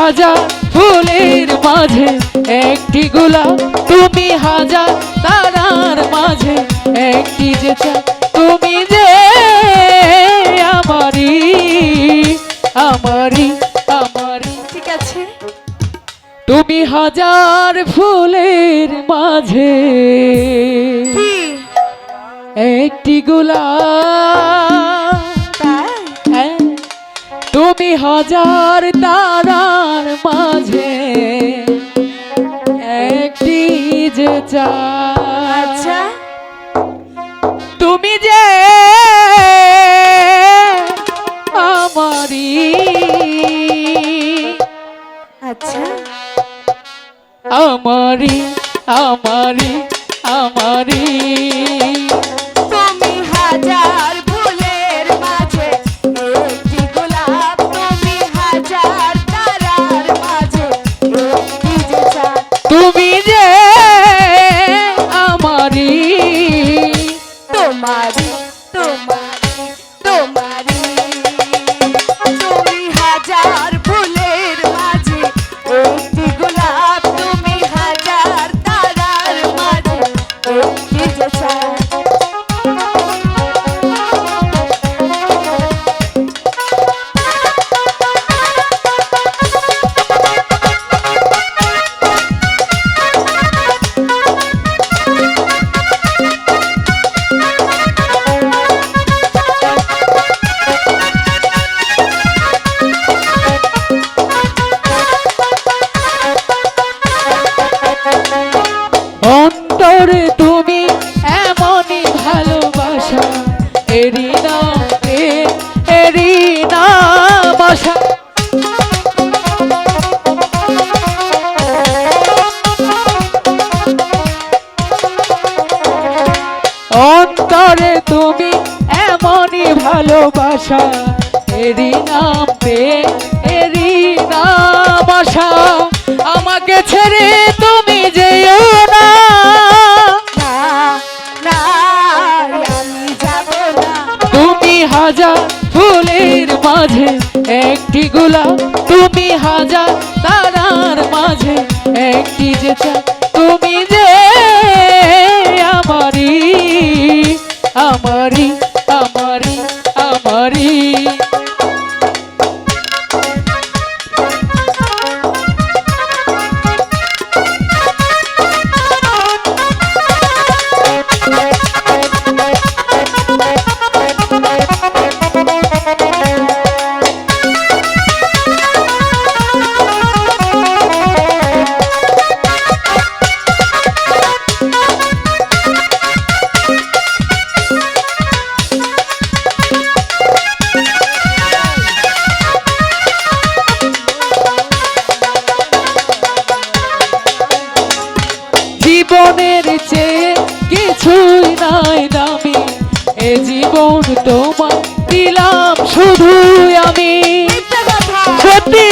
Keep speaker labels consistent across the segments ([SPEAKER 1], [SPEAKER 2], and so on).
[SPEAKER 1] হাজার ফুলের মাঝে একটি গোলাপ, তুমি হাজার তারার মাঝে একটি যে চাঁদ, তুমি যে আমারি আমারি আমারি।
[SPEAKER 2] ঠিক আছে,
[SPEAKER 1] তুমি হাজার ফুলের মাঝে একটি গোলাপ, হ্যাঁ, তুমি হাজার তারার মাঝে একটি যে চাঁদ।
[SPEAKER 2] আচ্ছা,
[SPEAKER 1] তুমি যে আমারি,
[SPEAKER 2] আচ্ছা,
[SPEAKER 1] আমারি আমারি আমারি।
[SPEAKER 2] তুমি হাজার ফুলের মাঝে একটি গোলাপ, তুমি হাজার তারার মাঝে একটি যে চাঁদ,
[SPEAKER 1] তুমি যে আমারি
[SPEAKER 2] তোমারি তোমারি তোমারি। তুমি হাজার ফুলের মাঝে একটি গোলাপ, তুমি হাজার তারার মাঝে একটি যে চাঁদ।
[SPEAKER 1] অন্তরে তুমি এমনই ভালোবাসা, এরি নাম প্রেম, এরি নাম আশা। অন্তরে তুমি এমনই ভালোবাসা, এরি নাম প্রেম, এরি নাম আশা। আমাকে ছেড়ে তুমি যেও না,
[SPEAKER 2] না না, আমি যাব না।
[SPEAKER 1] তুমি হাজার ফুলের মাঝে একটি গোলাপ, তুমি হাজার তারার মাঝে একটি যে চাঁদ, তুমি যে আমারি আমারি আমারি আমারি। জীবনের চেয়ে কিছুই নাই দামি, এ জীবন তোমার দিলাম শুধু আমি। সত্যি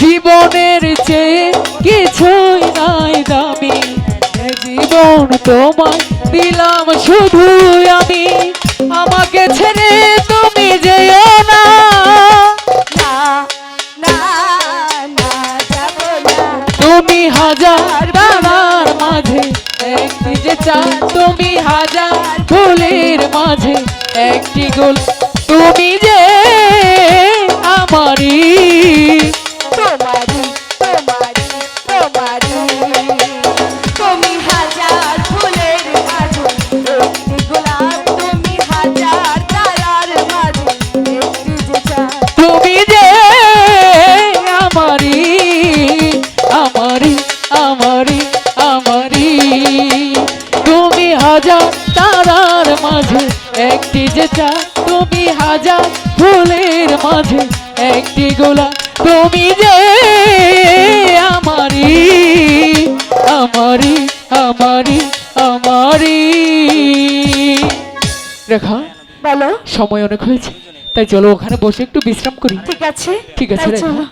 [SPEAKER 1] জীবনের চেয়ে কিছুই নাই দামি, এ জীবন তোমায় দিলাম শুধু আমি। আমাকে ছেড়ে তুমি যেও না,
[SPEAKER 2] না না না, যাব না।
[SPEAKER 1] তুমি হাজার তারার মাঝে একটি যে চাঁদ, তুমি হাজার ফুলের মাঝে একটি গোল, তুমি যে আমারি
[SPEAKER 2] তোমারি তোমারি তোমারি। তুমি হাজার ফুলের মাঝে একটি গোলাপ, তুমি হাজার তারার মাঝে একটি যে চাঁদ,
[SPEAKER 1] তুমি যে আমারি আমারি আমারি আমারি। তুমি হাজার তারার মাঝে একটি যে চাঁদ, তুমি হাজার ফুলের মাঝে একটি গোলাপ, তুমি যে আমারি আমারি আমারি আমারি। রেখা,
[SPEAKER 2] বলো।
[SPEAKER 1] সময় অনেক হয়েছে, তাই চলো ওখানে বসে একটু বিশ্রাম করি।
[SPEAKER 2] ঠিক আছে,
[SPEAKER 1] ঠিক আছে
[SPEAKER 2] তাই
[SPEAKER 1] রেখা।
[SPEAKER 2] চলো।